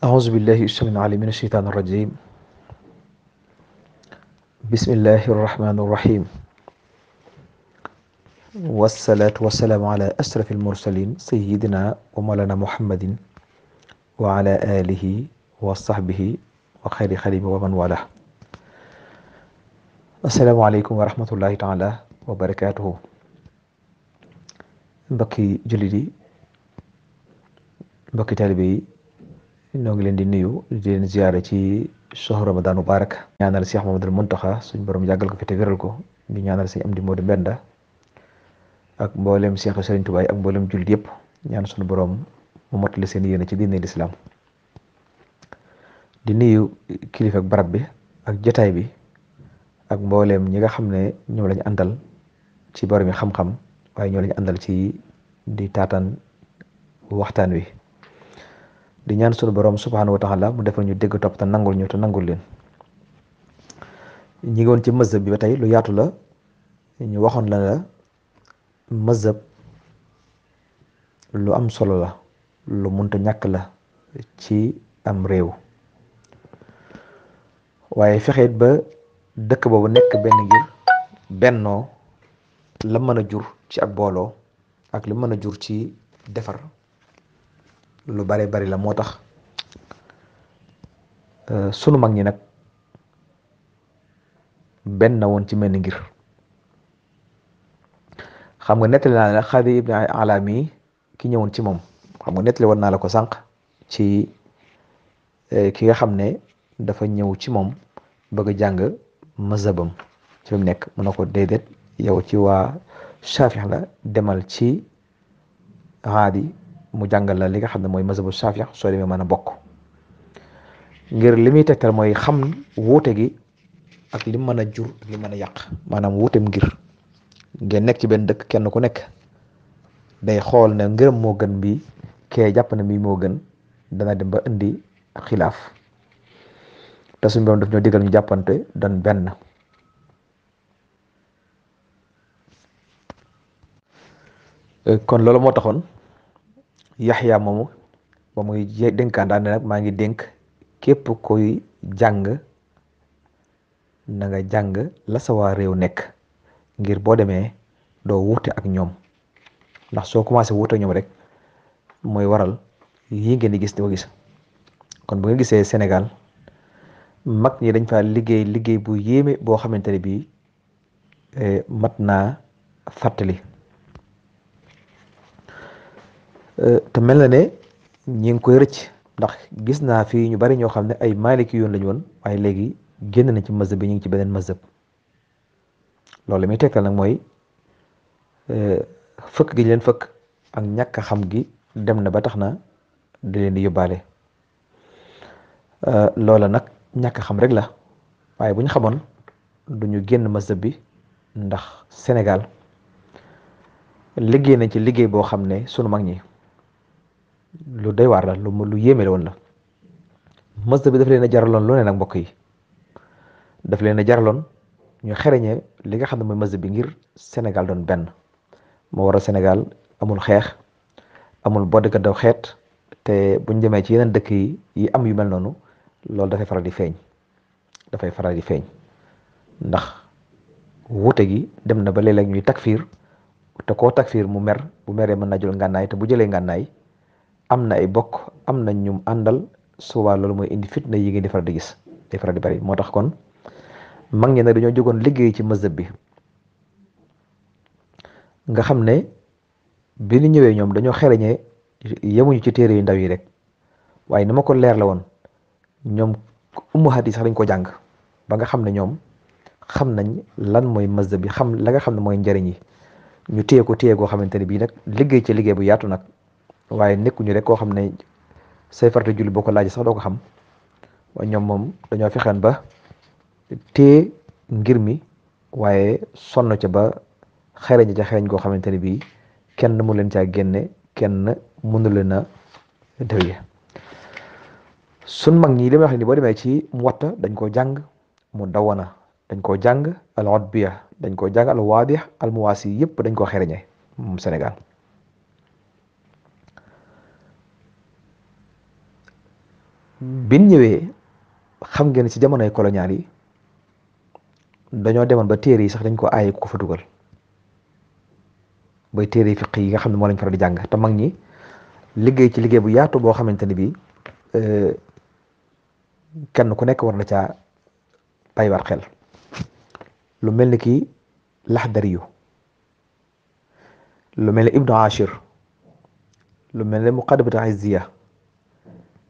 أعوذ بالله السميع العليم من الشيطان الرجيم. بسم الله الرحمن الرحيم، والصلاة والسلام على أشرف المرسلين سيدنا ومولانا محمد وعلى آله وصحبه وخير خليم ومن والاه. السلام عليكم ورحمة الله تعالى وبركاته. mbokki jullit yi, mbokki taalibe yi, ñoo ngi leen di nuyu di leen ziyaare ci shahru Ramadan mubarak. ñaanal Cheikh Mamadou Muntaxa suñ borom yàggal ko fi te wéral ko, di ñaanal sëñ Amdi Moodu Mbenda ak mboolem Cheikh Serigne Touba ak mboolem jullit yëpp, ñaan suñu borom mu mottali seen yéene ci diine lislaam. di nuyu kilifa ak barab bi ak jotaay bi ak mboolem ñi nga xam ne ñoom lañu àndal ci borom yi xam-xam, waaye ñoo lañu àndal ci di taataan waxtaan wi. di ñaan sunu borom subhanahu wa taala mu defal ñu dégg topp te nangul ñu te nangul leen. ñi ngi woon ci mazhab bi ba tey lu yaatu la. ñu waxoon la mazhab lu am solo la, lu munta ñàkk la ci am réew, waaye fexeet ba dëkk boobu nekk benn ngir bennoo la mën a jur ci ak booloo ak lu mën a jur ci defar lu bare bari la. moo tax sunu mag ñi nag benn na woon ci mel ni ngir. xam nga nettali naa la Xaadi ibn Alami ki ñëwoon ci moom, xam nga nettali woon naa la ko sànq ci ki nga xam ne dafa ñëw ci moom bëgg a jàng mazhabam ci mu nekk. mu ne ko déedéet, yow ci waa Shaafi'i la, demal ci Xaadi mu jàngal la li nga xam ne mooy mazhabu Shaafi'i, soo demee mën a bokk. ngir li muy tegtal mooy xam wuute gi ak li mën a jur ak li mën a yàq. maanaam wuuteem ngir ngeen nekk ci benn dëkk, kenn ku nekk day xool ne ngërëm moo gën bi, kee jàpp na bii moo gën, dana dem ba indi xilaaf. te suñu borom daf ñoo digal ñu jàppante doon benn. kon loolu moo taxoon Yaxya moomu ba muy dénkaan daal ne nag maa ngi dénk képp koy jàng na nga jàng la sa waa réew nekk, ngir boo demee doo wuute ak ñoom. ndax soo commencé wuute ak ñoom rek mooy waral yii ngeen di gis di ko gis. kon bu nga gisee Sénégal mag ñi dañ fa liggéey bu yéeme boo xamante ne bii mat naa fàttali. te mel na ne ñi ngi koy rëcc, ndax gis naa fii ñu bari ñoo xam ne ay maliki yoon lañu woon, waaye léegi génn na ci mazhab bi, ñu ngi ci beneen mazhab. loolu li muy tekkal nag mooy fëkk gi leen fëkk ak ñàkk xam gi dem na ba tax na di leen di yóbbaale. loola nag ñàkk xam rek la, waaye bu ñu xamoon duñu génn mazhab bi. ndax Sénégal liggéey nañ ci liggéey boo xam ne sunu mag ñi lu doy waar la, lu yéeme la woon la. mazhab bi daf leen a jaraloon lu ne nag mbokk yi, daf leen a jaraloon ñu xereñe li nga xam ne mooy mazhab bi ngir Sénégal doon benn. moo waral Sénégal amul xeex, amul bodd ga daw xeet, te buñ demee ci yeneen dëkk yi am yu mel noonu, loolu dafay faral di feeñ. ndax wuute gi dem na ba léeg-léeg ñuy takfiir, te koo takfiir mu mer, bu meree mën naa jël ngànnaay, te bu jëlee ngànnaay am na ay bokk, am na ñum àndal, souvent loolu mooy indi fitna yi ngeen di faral di gis, day faral di bari. moo tax kon mag ñi nag dañoo jógoon liggéey ci mazhab bi, nga xam ne bi ñu ñëwee ñoom dañoo xereñee yemuñu ci téere yu ndaw yi rek, waaye ni ma ko leer la woon, ñoom ummahaat yi sax dañ ko jàng ba nga xam ne ñoom xam nañ lan mooy mazhab bi, xam la nga xam ne mooy njëriñ yi. ñu téye goo xamante ne bii nag liggéey ci liggéey bu yaatu nag, waaye nekkuñu rek koo xam ne say farata julli boo ko laaj sax doo ko xam. waaye ñoom moom dañoo fexeen ba téye ngir mi, waaye sonn ca ba xereñ ca xereñ goo xamante ne bii kenn mu leen caa génne, kenn mënu leen a déwye. sun mag ñi li may wax ni boo demee ci Muwatta dañ koo jàng, mu dawana dañ koo jàng, al Utbiya dañ koo jàng, al Waadix, al Muwaasi yëpp dañ koo xereñe moom Sénégal. bin ñëwee xam ngeen ci jamonoy colonial yi dañoo demoon ba téere yi sax dañ ko aaye ku ko fa dugal bay téere fiq yi nga xam ne moo lañ faral di jàng te mag ñi liggéey ci liggéey bu yaatu boo xamante ni bii kenn ku nekk war na caa bàyyiwaat xel lu mel ni ki Laxdariyu lu mel ni Ibnu Ashir lu mel ni Muqaddimatu Izziya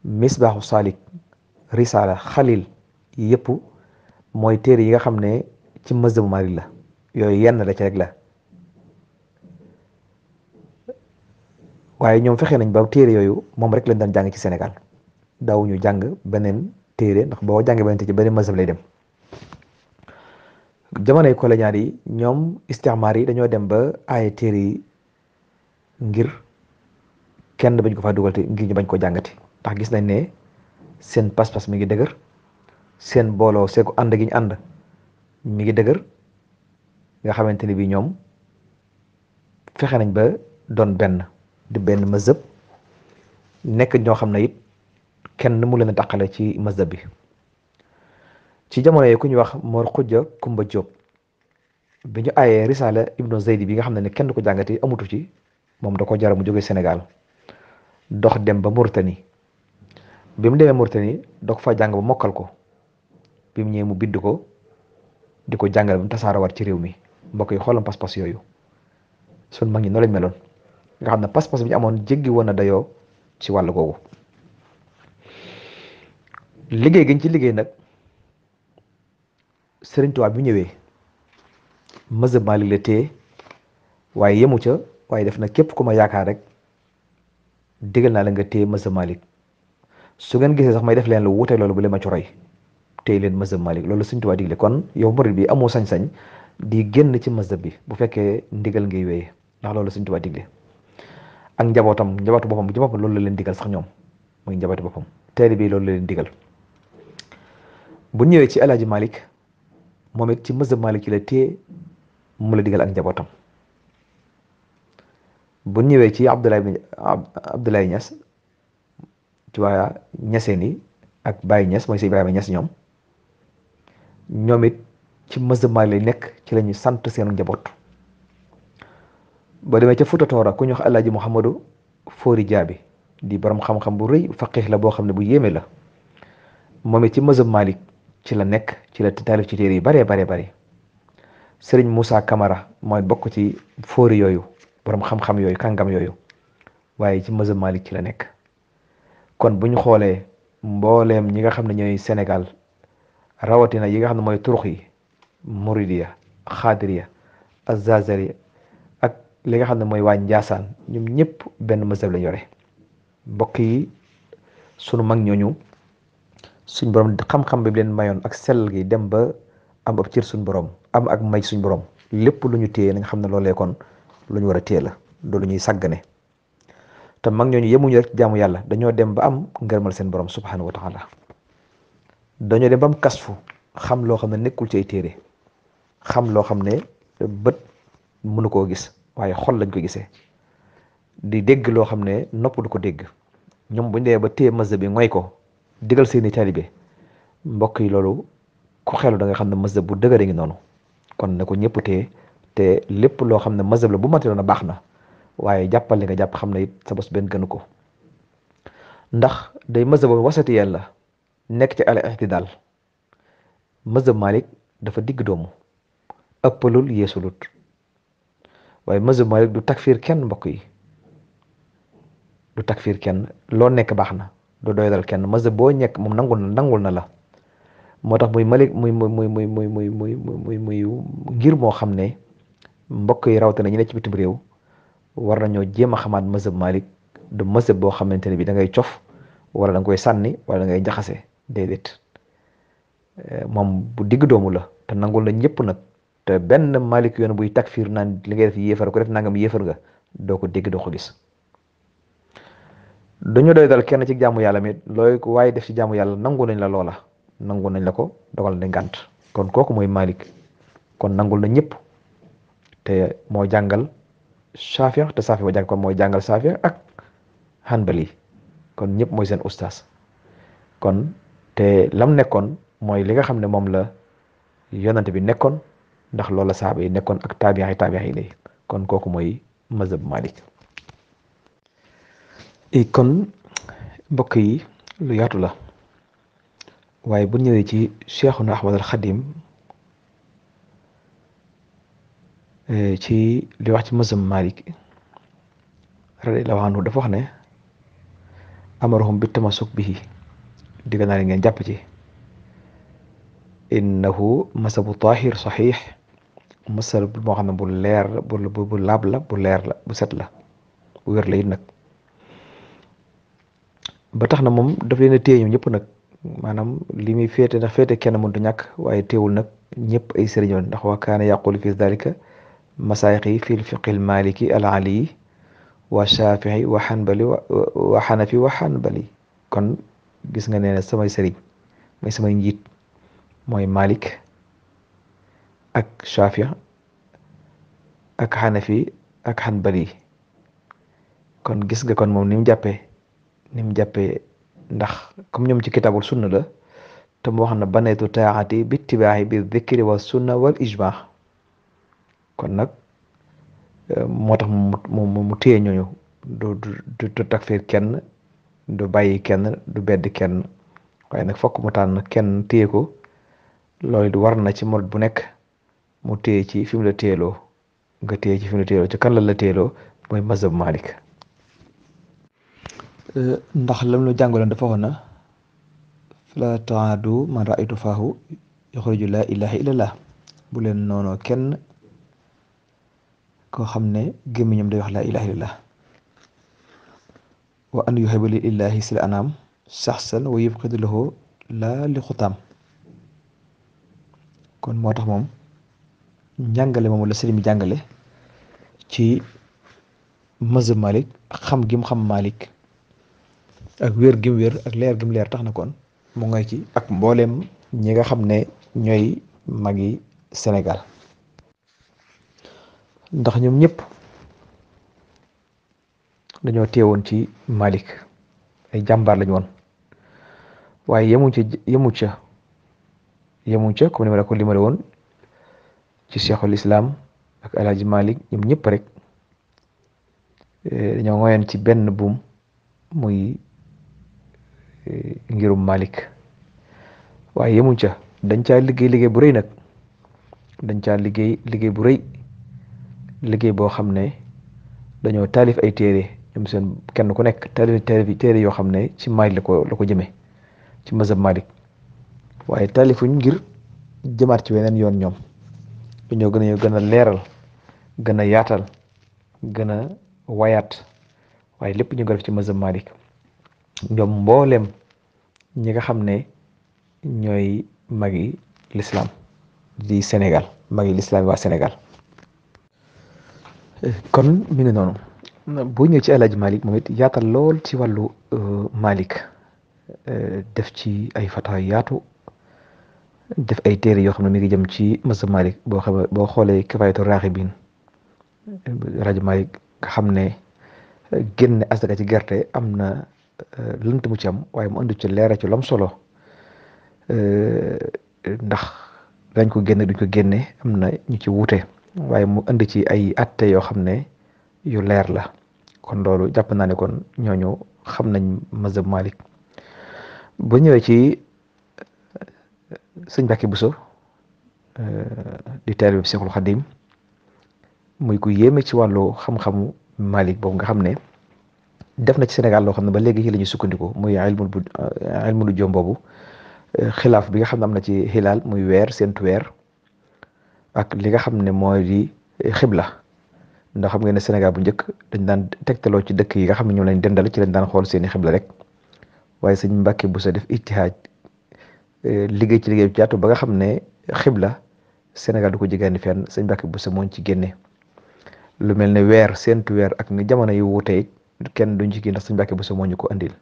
Misbaaxu Saalik Risaala Xalil yëpp mooy téere yi nga xam ne ci mazhabu Maalik la yooyu yenn la ci rek la waaye ñoom fexe nañ ba téere yooyu moom rek lañ daan jàng ci Sénégal daawuñu jàng beneen téere ndax boo jàngee beneen téere ci beneen mazhab lay dem jamonoy colonial yi ñoom istixmaar yi dañoo dem ba aaye téere yi ngir kenn bañ ko fa dugal te ngir ñu bañ ko jàngati ndax gis nañ ne seen pas-pas mi ngi dëgër seen booloo seeku ànd gi ñu ànd mi ngi dëgër nga xamante ni bii ñoom fexe nañ ba doon benn di benn mazhab nekk ñoo xam ne it kenn mu leen a tàqale ci mazhab bi ci jamono yi ku ñu wax Mor Xujja Kumba Jóob bi ñu aayee Risaala Ibnu Zeydi bi nga xam ne kenn du ko jàngati amutu ci moom da ko jara mu jóge Sénégal dox dem ba Mauritanie bi mu demee Mauritanie dox fa jàng ba mokkal ko bi mu ñëwee mu bind ko di ko jàngal ba mu tasaarawaat ci réew mi mbokk yi xoolam pas-pas yooyu sun mag ñi noonu lañ meloon nga xam ne pas-pas bi ñu amoon jéggi woon na dayoo ci wàll googu liggéey giñ ci liggéey nag Sëriñ Tuubaa bi ñëwee mazhab Maalik la téye waaye yemu ca waaye def na képp ku ma yaakaar rek digal naa la nga téye mazhab Maalik su ngeen gisee sax may def leen lu wuute loolu bu leen ma ci roy téye leen mazhab Maalik loolu Sëriñ Tuubaa digle kon yow murid bi amoo sañ-sañ di génn ci mazhab bi bu fekkee ndigal ngay wéyee ndax loolu Sëriñ Tuubaa digle ak njabootu boppam bu ci boppam loolu la leen digal sax ñoom muy njabootu boppam teeri bi loolu la leen digal bu ñëwee ci Alaaji Malik moom it ci mazhab Malik ci la téye mu la digal ak njabootam bu ñëwee ci Abdoulaye Niass ci waa Ñaseen yi ak Baye Niass mooy si Ibrahima Niass ñoom it ci mazhab Malik lay nekk ci la ñu sant seen njaboot boo demee ca Fuuta Tooro ku ñu wax Alaaji Muhammadu Foori Jaabi di borom xam-xam bu rëy faqih la boo xam ne bu yéeme la moom it ci mazhab Malik ci la nekk ci la taalif ci téere yi baree bare Sëriñ Moussa Camara mooy bokk ci fóori yooyu borom xam-xam yooyu kàngam yooyu waaye ci mazhab Malik ci la nekk kon bu ñu xoolee mbooleem ñi nga xam ne ñooy Sénégal rawatina yi nga xam ne mooy turux yi Muridiya Xaadiriya Azazari ak li nga xam ne mooy waa Njaasaan ñoom ñëpp benn mazhab lañ yore mbokk yi sunu mag ñooñu suñ borom xam-xam bi leen mayoon ak sell gi dem ba am ab cër suñ borom am ak may suñ borom lépp lu ñu téye nga xam ne loolee kon lu ñu war a téye la loolu ñuy sàggane te mag ñooñu yemuñu rek ci jaamu yàlla dañoo dem ba am ngërmal seen borom subhanahu wa taala dañoo dem ba am kasfu xam loo xam ne nekkul ci ay téere xam loo xam ne bët mënu koo gis waaye xol lañ ko gisee di dégg loo xam ne nopp du ko dégg ñoom buñ dee ba téye mazhab bi ngoy ko digal seeni taalibe mbokk yi loolu ku xelu da nga xam ne mazhab bu dëgëre ngi noonu kon na ko ñëpp téye te lépp loo xam ne mazhab la bu mate doon baax na waaye jàppal li nga jàpp xam ne it sa bos benn gënu ko ndax day mazhab wasati yàlla nekk ci al i'tidaal mazhab Malik dafa digg doomu ëppalul yeesulut waaye mazhab Malik du takfir kenn mbokk yi du takfir kenn loo nekk baax na du doydal kenn mazhab boo nekk moom nangul na la moo tax muy Malik muy ngir moo xam ne mbokk yi rawatina ñu ne ci bitim réew war nañoo jéem a xamaat mazhab Malik du mazhab boo xamante ne bi da ngay cof wala da nga koy sànni wala da ngay jaxase déedéet moom bu digg doomu la te nangul na ñëpp nag te benn Malik yoon buy takfir naan li ngay def yéefar ko def nangam yéefar nga doo ko dégg doo ko gis dañu doy dal kenn ci jaamu yàlla mi looy ko waaye def ci jaamu yàlla nangu nañ la loola nangu nañ la ko dogal na ngànt kon kooku mooy Malik kon nangul na ñëpp te moo jàngal Saafi te Saafi ba jàng kon mooy jàngal Saafi ak Hanbali kon ñëpp mooy seen ustaas kon te lam nekkoon mooy li nga xam ne moom la yonante bi nekkoon ndax loolu la saaba yi nekkoon ak taabi'i yi kon kooku mooy mazhab Malik. kon mbokk yi lu yaatu la waaye bu ñëwee ci Cheikhuna Ahmad al Xadim ci li wax ci mazhab Malik radiyallahu anhu dafa wax ne amarahum bi tamassuk bihi digga naa ngeen jàpp ci innahu masabu tahir saxiix masal moo xam ne bu leer bu laab la bu leer la bu set la bu wér la it nag ba tax na moom daf leen a téye ñoom ñëpp nag maanaam li muy féete ndax féete kenn mënut a ñàkk waaye teewul nag ñëpp ay sëriñoon ndax wa kaana yaqulu fi dalika masayixi fi lfiqi lmaliki al ali wa shafii wa xanbali wa xanafi wa xanbali kon gis nga nee na samay sëriñ mooy samay njiit mooy Malik ak Shafi ak xanafi ak xanbali kon gis nga kon moom ni mu jàppee ndax comme ñoom ci kitaabul sunna la te mu wax na baneetu taati bi ittibaahi bi dhikri wa sunna wal ijma kon nag moo tax mu téye ñooñu du takfir kenn du bàyyi kenn du bedd kenn waaye nag fokk mu tànn kenn téye ko loolu du war na ci murid bu nekk mu téye ci fi mu la téyeloo nga téye ci fi mu la téyeloo ci kan la téyeloo mooy mazhab Malik ndax lam lu jàngaloon dafa waxoon na fala taadu man raaytu faahu yaxruju laa ilaha illallah bu leen noonoo kenn koo xam ne gémmiñam day wax laa ilaha illallah wa an yuhibbu lillahi sil anam saxsan wa yubqidu lahu laa li xutaam kon moo tax moom njàngale moom la sëriñ bi jàngale ci mazhab Malik xam gim xam Malik ak wér gim wér ak leer gim leer tax na kon mu ngay ci ak mbooleem ñi nga xam ne ñooy magi Sénégal ndax ñoom ñëpp dañoo teewoon ci Malik ay jàmbaar lañu woon waaye yemuñ ca comme ni ma la ko limale woon ci Cheikhul Islam ak El Hadj Malik ñoom ñëpp rek dañoo ngoyoon ci benn buum muy ngirum Malik waaye yemuñ ca dañ caa liggéey bu rëy nag dañ caa liggéey bu rëy liggéey boo xam ne dañoo taalif ay téere ñoom seen kenn ku nekk taalif téere yoo xam ne ci Malik la ko jëmee ci mazhab Malik waaye taalifuñ ngir jëmaat ci weneen yoon ñoom dañoo gën a leeral gën a yaatal gën a wayaat waaye lépp ñu ko def ci mazhab Malik ñoom mbooleem ñi nga xam ne ñooy magi l'islam di Sénégal magi l'islam waa Sénégal kon mi ngi noonu boo ñëwee ci El Hadj Malik moom it yaatal lool ci wàllu Malik def ci ay fata yaatu def ay téere yoo xam ne mi ngi jëm ci mazhab Malik boo xoolee Kifaayatu Raaxibiin El Hadj Malik nga xam ne génne asaka ci gerte am na lënt mu ci am waaye mu andi ci leera ci lam solo ndax dañ ko génne duñ ko génne am na ñu ci wuute waaye mu indi ci ay atte yoo xam ne yu leer la kon loolu jàpp naa ne kon ñooñu xam nañ mazhab Malik ba ñëwee ci sëñ Mbàkke Buso di taalibe bi Seexul Xadim muy ku yéeme ci wàllu xam-xamu Malik boobu nga xam ne def na ci Sénégal loo xam ne ba léegi ci la ñuy sukkandiku muy ilmu nujuum boobu xilaaf bi nga xam ne am na ci xilaal muy weer seentu weer ak li nga xam ne mooy di xibla ndax xam ngeen ne Sénégal bu njëkk dañ daan tegtaloo ci dëkk yi nga xam ne ñoom lañ dendal ci lañ daan xool seeni xibla rek waaye sëñ Mbàkke Buso def ijtihaad liggéey ci liggéey bi jaatu ba nga xam ne xibla Sénégal du ko jéggaani fenn sëñ Mbàkke Buso moo ci génne lu mel ne weer seentu weer ak ni jamono yu wuute kenn duñ ci kii ndax sëñ Mbàkke Buso moo ñu ko andil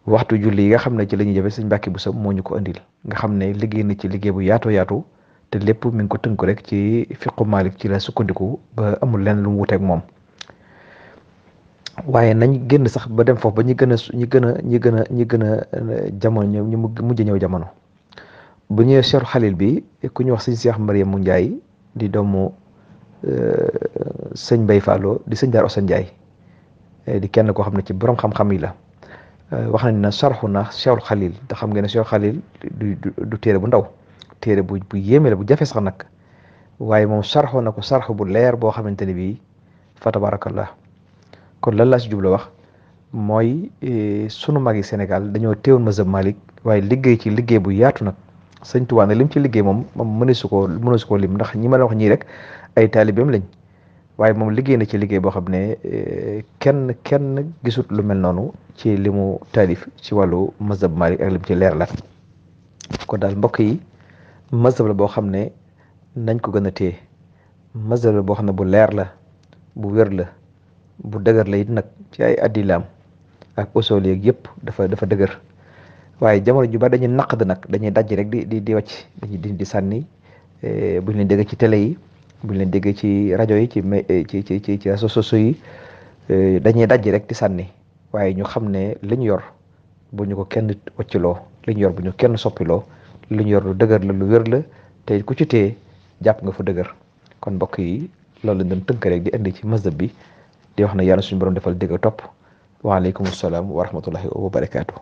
waxtu julli yi nga xam ne ci la ñuy jëfe sëñ Mbàkke Buso moo ñu ko andil nga xam ne liggéey na ci liggéey bu yaatu te lépp mi ngi ko tënk rek ci fiqu Malik ci la sukkandiku ba amul lenn lu mu wuteeg moom waaye nañ génn sax ba dem foofu ba ñi gën a ñi gën a jamono ñu mujj ñëw jamono bu ñëwee Cheikh Khalil bi ku ñu wax sëñ Cheikh Mariam Ndiaye di doomu sëñ Mbay Fallo di sëñ Daar Ousseyn Ndiaye di kenn koo xam ne ci borom xam-xam yi la wax nañ na sarxu na Cheikh Khalil te xam ngeen ne Cheikh Khalil du téere bu ndaw téere bu yéeme la bu jafe sax nag waaye moom sarxu na ko sarxu bu leer boo xamante ne bii fa tabarakallah kon lan laa si jublu wax mooy sunu mag yi Sénégal dañoo teewoon mazhab Malik waaye liggéey ci liggéey bu yaatu nag sëñ Tuubaa ne lim ci liggéey moom mënees su koo lim ndax ñi ma la wax ñii rek ay taalibeem lañ waaye moom liggéey na ci liggéey boo xam ne kenn gisut lu mel noonu ci li mu taalif ci wàllu mazhab Malik ak lim ci leer la kon daal mbokk yi mazhab la boo xam ne nañ ko gën a téye mazhab la boo xam ne bu leer la bu wér la bu dëgër la it nag ci ay addilaam ak usul yeeg yëpp dafa dëgër waaye jamono ju bari dañuy naqd nag dañuy dajj rek di wàcc dañuy di sànni buñ leen déggee ci télé yi buñ leen déggee ci rajo yi ci réseaux sociaux yi dañuy dajj rek di sànni waaye ñu xam ne li ñu yor bu ñu ko kenn wàccloo li ñu yor bu ñu kenn soppiloo li ñu yor lu dëgër la lu wér la te ku ci téye jàpp nga fa dëgër kon mbokk yi loolu lañ doon tënk rek di indi ci mazhab bi di wax na yàlla suñu borom defal dégg topp waaleykum salaam wa rahmatullahi wa barakaatu.